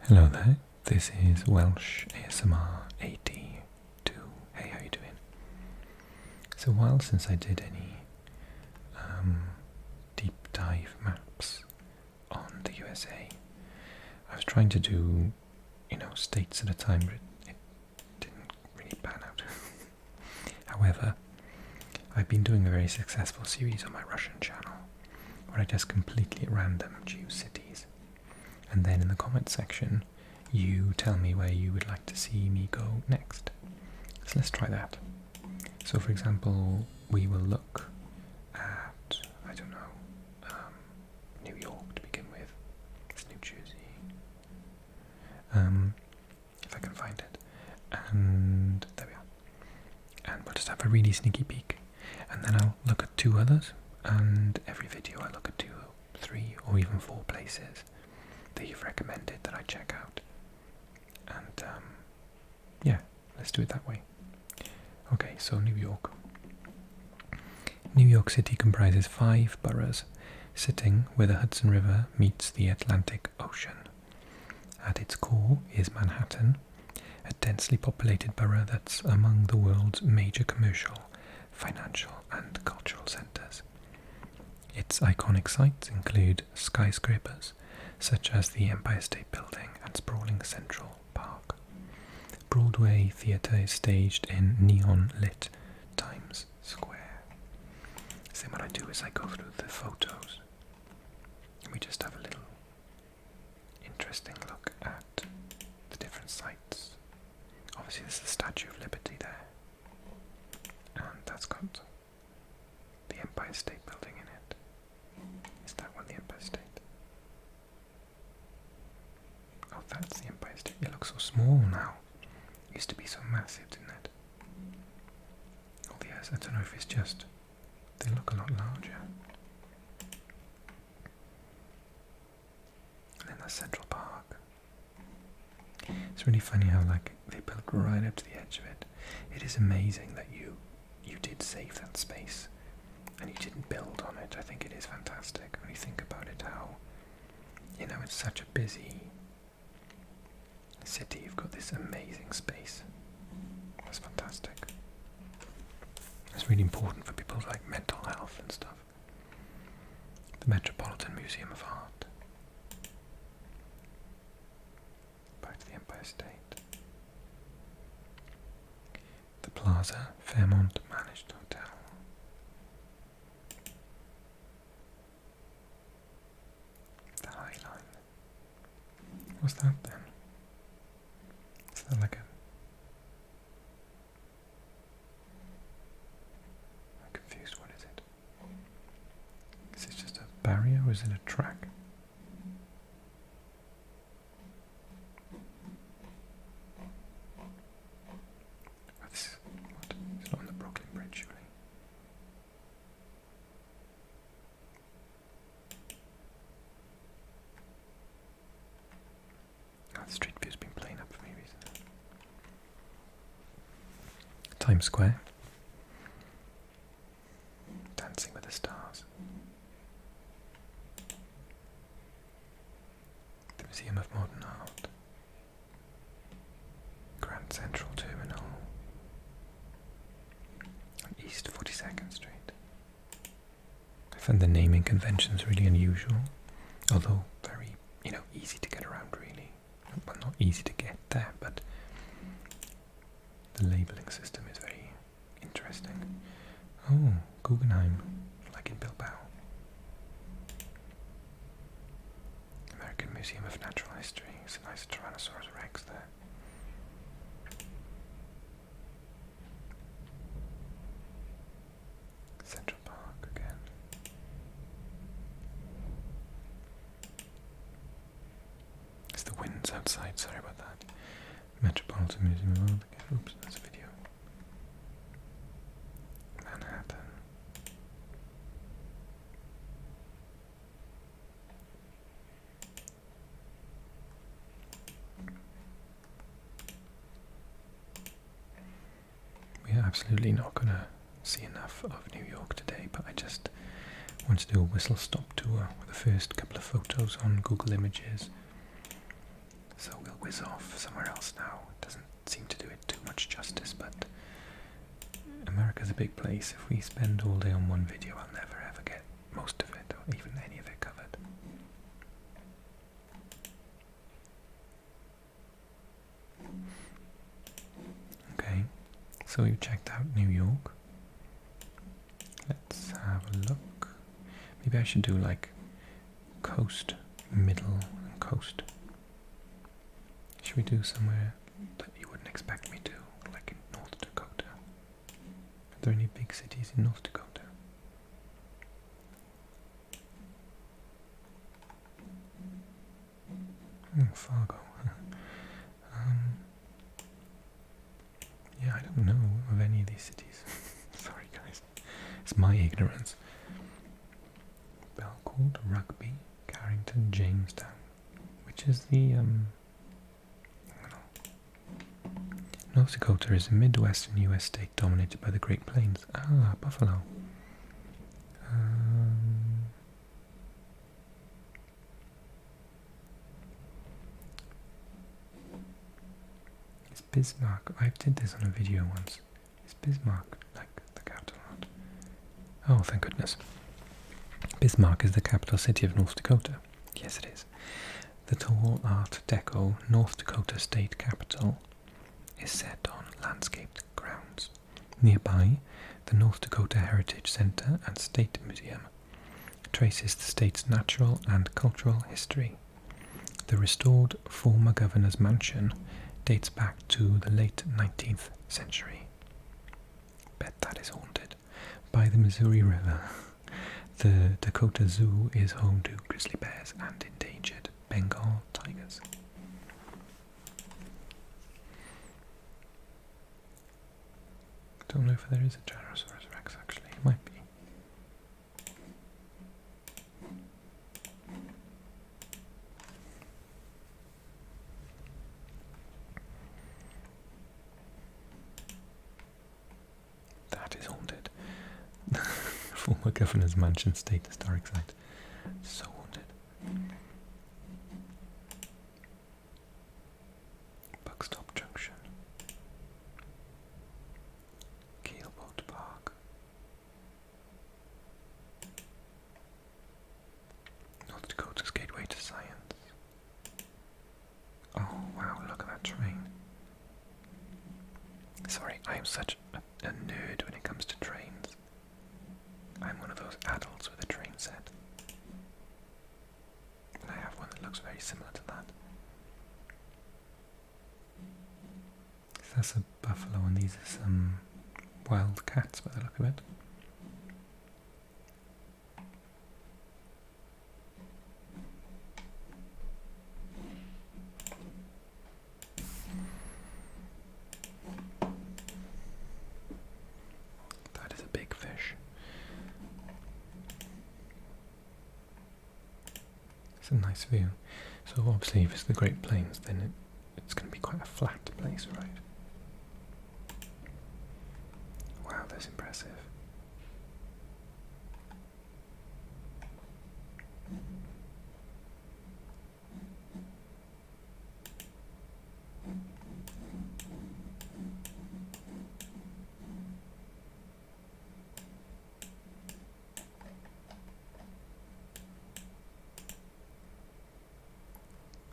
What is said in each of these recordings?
Hello there, this is Welsh ASMR 82. Hey, how you doing? It's a while since I did any deep dive maps on the USA. I was trying to do, states at a time, but it didn't really pan out. However, I've been doing a very successful series on my Russian channel, where I just completely at random choose cities. And then in the comment section, you tell me where you would like to see me go next. So let's try that. So for example, we will look at, I don't know, New York to begin with. It's New Jersey. If I can find it. And there we are. And we'll just have a really sneaky peek. And then I'll look at two others. And every video I look at 2, 3 or even 4 places that you've recommended that I check out. And yeah, let's do it that way. Okay, so New York. New York City comprises 5 boroughs, sitting where the Hudson River meets the Atlantic Ocean. At its core is Manhattan, a densely populated borough that's among the world's major commercial, financial and cultural centers. Its iconic sites include skyscrapers such as the Empire State Building and sprawling Central Park. Broadway theatre is staged in neon-lit Times Square. So what I do is I go through the photos and we just have a little interesting look at the different sites. Obviously there's the Statue of Liberty there, and that's got the Empire State Building in it. Is that one the Empire State? Oh, that's the Empire State. It looks so small now. It used to be so massive, didn't it? Oh yes, I don't know if it's just they look a lot larger. And then there's Central Park. It's really funny how they built right up to the edge of it. It is amazing that you did save that space and you didn't build on it. I think it is fantastic when you think about it, how it's such a busy city, you've got this amazing space. That's fantastic. It's really important for people's mental health and stuff. The Metropolitan Museum of Art. Back to the Empire State. The Plaza Fairmont Managed Hotel. The High Line. What's that then? Is that I'm confused, what is it? Is it just a barrier or is it a track? It's not on the Brooklyn Bridge, surely. The street view's been playing up for me recently. Times Square. Dancing with the Stars. The Museum of Modern Art. Grand Central Terminal. And East 42nd Street. I find the naming conventions really unusual, although very, easy to get around really. Well, not easy to get there, but the labeling system is very interesting. Oh, Guggenheim, like in Bilbao. American Museum of Natural History. It's a nice Tyrannosaurus Rex there. Central Park again. It's the winds outside, sorry about that. Metropolitan Museum of Art. Oops, that's a video. Manhattan. We are absolutely not going to see enough of New York today, but I just want to do a whistle-stop tour with the first couple of photos on Google Images. So we'll whiz off somewhere else now. It doesn't seem to do it too much justice, but America's a big place. If we spend all day on one video, I'll never ever get most of it, or even any of it covered. Okay, so we've checked out New York. Let's have a look. Maybe I should do like coast, middle, and coast. Should we do somewhere that you wouldn't expect me to, like in North Dakota? Are there any big cities in North Dakota? Fargo. Yeah, I don't know of any of these cities. Sorry guys, it's my ignorance. Belcourt, Rugby, Carrington, Jamestown, which is the North Dakota is a Midwestern U.S. state dominated by the Great Plains. Ah, Buffalo. Is Bismarck? I did this on a video once. Is Bismarck like the capital? Oh, thank goodness. Bismarck is the capital city of North Dakota. Yes, it is. The tall Art Deco North Dakota state capitol is set on landscaped grounds. Nearby, the North Dakota Heritage Center and State Museum traces the state's natural and cultural history. The restored former governor's mansion dates back to the late 19th century. Bet that is haunted. By the Missouri River, the Dakota Zoo is home to grizzly bears and endangered Bengal tigers. Don't know if there is a Tyrannosaurus Rex actually, it might be. That is haunted. Former Governor's Mansion State Historic Site. So haunted. Buckstop Junction. Keelboat Park. North Dakota's gateway to science. Oh wow, look at that train. Sorry, I am such a nerd when it comes to trains. I'm one of those adults with a train set. And I have one that looks very similar to that. So that's a buffalo and these are some wild cats by the look of it. That is a big fish. It's a nice view. So obviously if it's the Great Plains then it's going to be quite a flat place, right? Wow, that's impressive.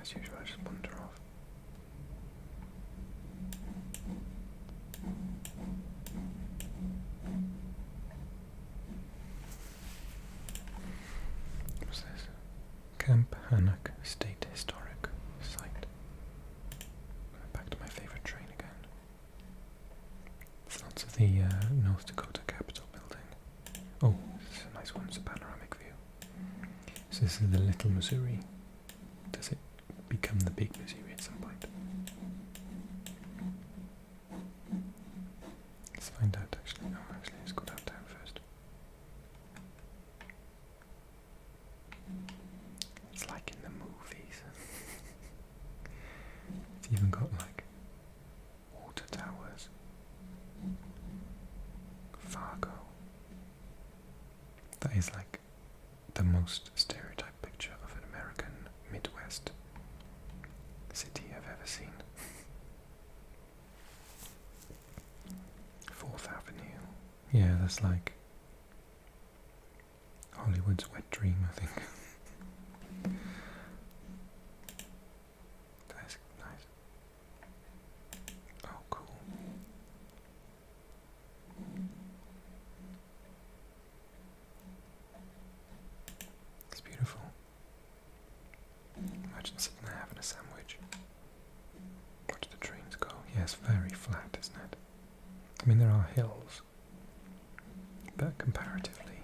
As usual, I just wander off. What's this? Camp Hannock State Historic Site. Back to my favourite train again. It's lots of the North Dakota Capitol building. Oh, this is a nice one. It's a panoramic view. So this is the Little Missouri. Does it become the big Missouri at some point? Let's find out actually. No, actually, let's go downtown first. It's like in the movies. It's even got like water towers. Fargo. That is like the most stereotyped picture of an American Midwest city I've ever seen. 4th Avenue. Yeah, that's like Hollywood's wet dream, I think. That's nice. Oh, cool. It's beautiful. Imagine sitting there having a sandwich. Watch the trains go. Yeah, it's very flat, isn't it? I mean, there are hills, but comparatively,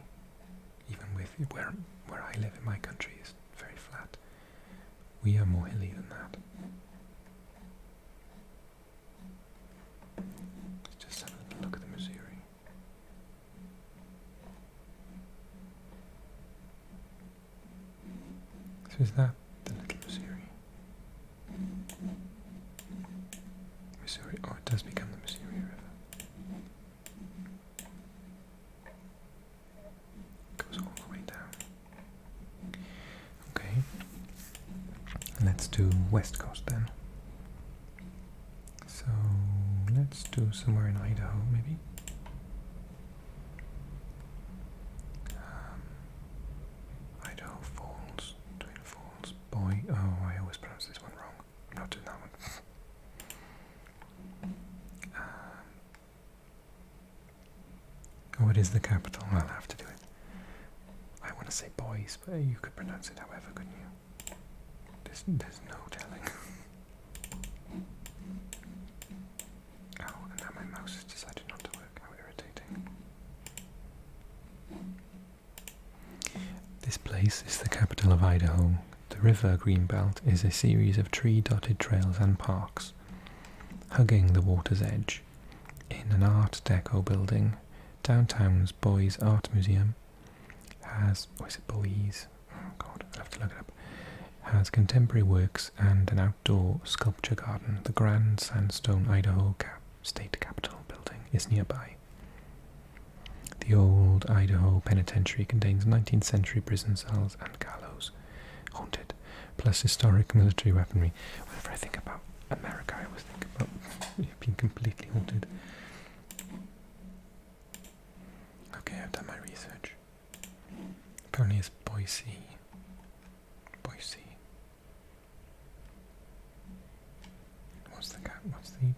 even with where I live in my country is very flat, we are more hilly than that. Let's just have a look at the Missouri. So is that the little Missouri? Missouri, oh, it does become the Missouri River. Goes all the way down. Okay, let's do West Coast then. So let's do somewhere in Idaho, maybe. Idaho Falls, Twin Falls, Boy. Oh, I always pronounce this one wrong. I'm not doing that one. Oh, it is the capital. I'll have to do it. I want to say Boise, but you could pronounce it however, couldn't you? There's no telling. Oh, and now my mouse has decided not to work. How irritating. This place is the capital of Idaho. The river Greenbelt is a series of tree-dotted trails and parks, hugging the water's edge. In an Art Deco building, downtown's Boise Art Museum has, or is it Boise? Oh god, I'll have to look it up. Has contemporary works and an outdoor sculpture garden. The Grand Sandstone Idaho State Capitol building is nearby. The old Idaho Penitentiary contains 19th century prison cells and gallows, haunted, plus historic military weaponry. Whenever I think about America, I always think about it being completely haunted. Okay, I've done my research. Apparently it's Boise. Boise. What's the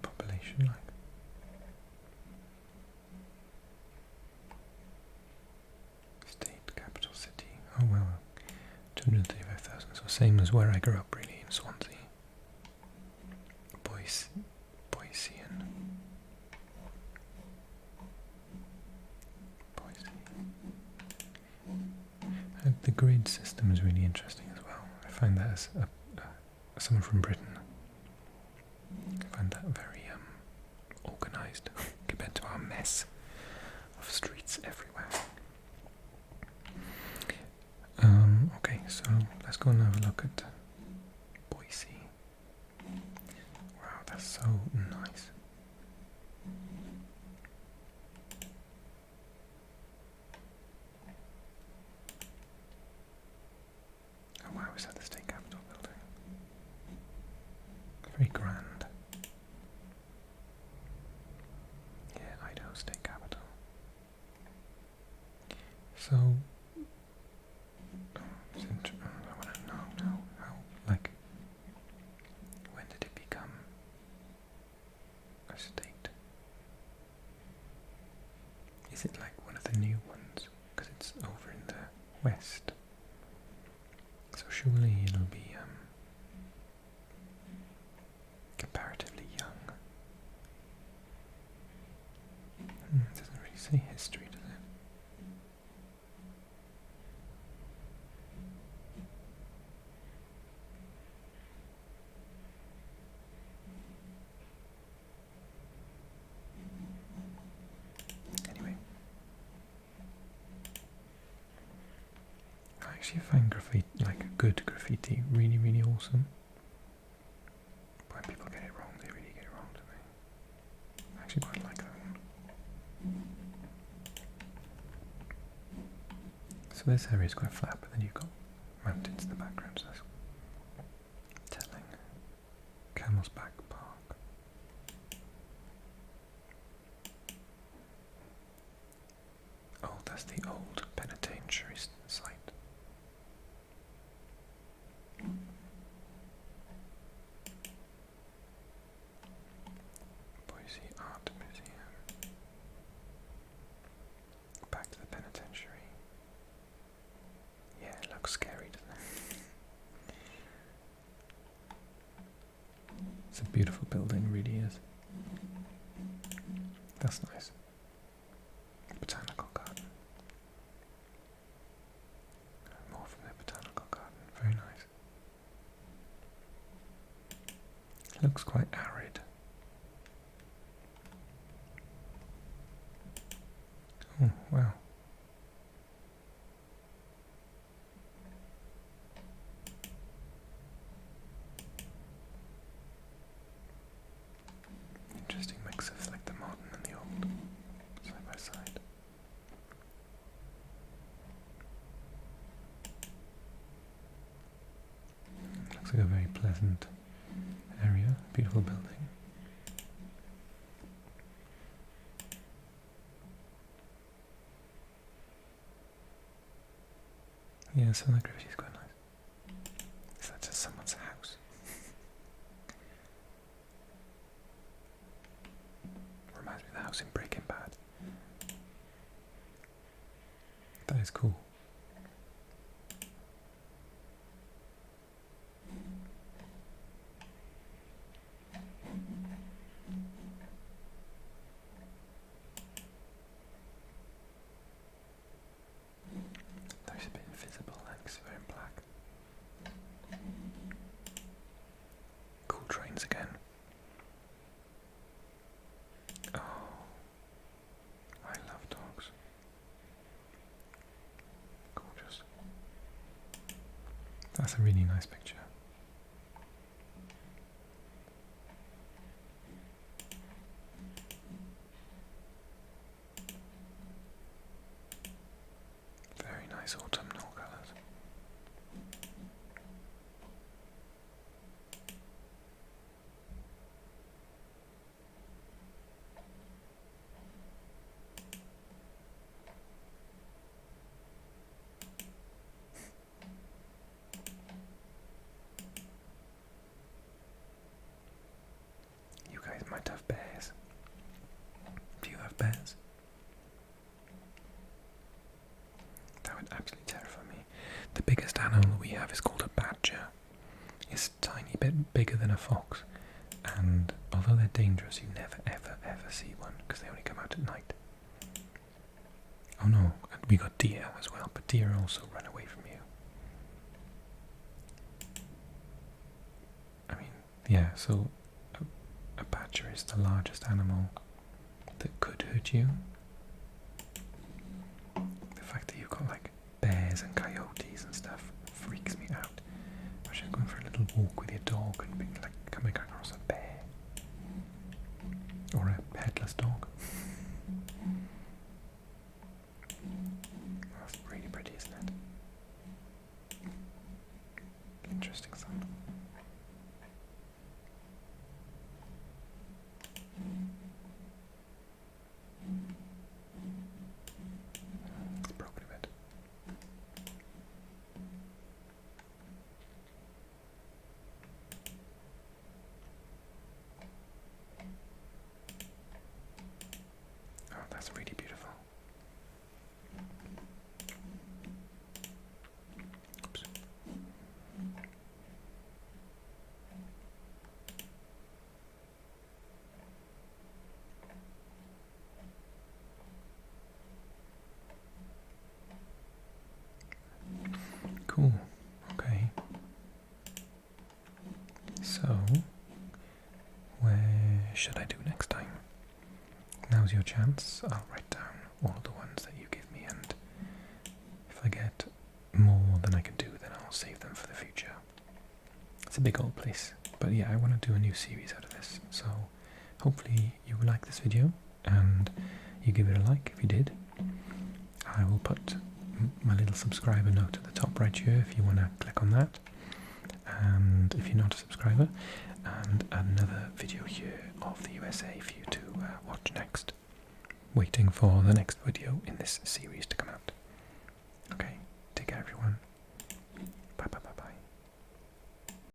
population like? State capital city. Oh well, 235,000. So same as where I grew up, really, in Swansea. Boisean. The grid system is really interesting as well. I find that as someone from Britain, I find that very organised compared to our mess of streets everywhere. Okay, so let's go and have a look at Boise. Wow, that's so nice. Oh wow, is that the state capitol building? Very grand. Yeah, Idaho State Capitol. So, I want to know now how, like, when did it become a state? Is it like one of the new ones? Because it's over in the west. So surely it'll be comparatively young. It doesn't really say history, does it? Anyway, I actually find graffiti, like good graffiti, really, really awesome. When people get it wrong, they really get it wrong, don't they? I actually quite like that one. So this area is quite flat, but then you've got mountains in the background, so that's telling. Camel's Back Park. Oh, that's the old penitentiary site. Boise Art Museum. Back to the penitentiary. Yeah, it looks scary, doesn't it? It's a beautiful building, it really is. That's nice. Botanical garden. More from the botanical garden. Very nice. It looks quite arid. Oh, wow. Interesting mix of like the modern and the old side by side. Looks like a very pleasant area, beautiful building. Yeah, some of the graffiti is quite nice. Is that just someone's house? Reminds me of the house in Breaking Bad. That is cool. There's a bit invisible, thanks, we're in black. Cool trains again. Oh, I love dogs. Gorgeous. That's a really nice picture. Very nice autumnal colours. You guys might have bears. Do you have bears? That would absolutely terrify me. The biggest animal we have is called a badger. It's a tiny bit bigger than a fox, and although they're dangerous, you never ever ever see one because they only come out at night. Oh no, and we got deer as well, but deer also run away from you. I mean, yeah, so a badger is the largest animal that could hurt you. The fact that you've got like bears and coyotes and stuff freaks me out. Imagine going for a little walk with your dog and being like coming across a bear or a headless dog. That's really pretty, isn't it? Interesting sound. It's broken a bit. Oh, that's really beautiful. Oops. Cool. Okay. So, where should I do next time? Now's your chance. I'll write down all of the ones that you give me, and if I get more than I can do, then I'll save them for the future. It's a big old place, but yeah, I want to do a new series out of this, so hopefully you like this video and you give it a like if you did. I will put my little subscriber note at the top right here if you want to click on that, and if you're you're not a subscriber, and another video here of the USA for you to watch next. Waiting for the next video in this series to come out. Okay, take care everyone.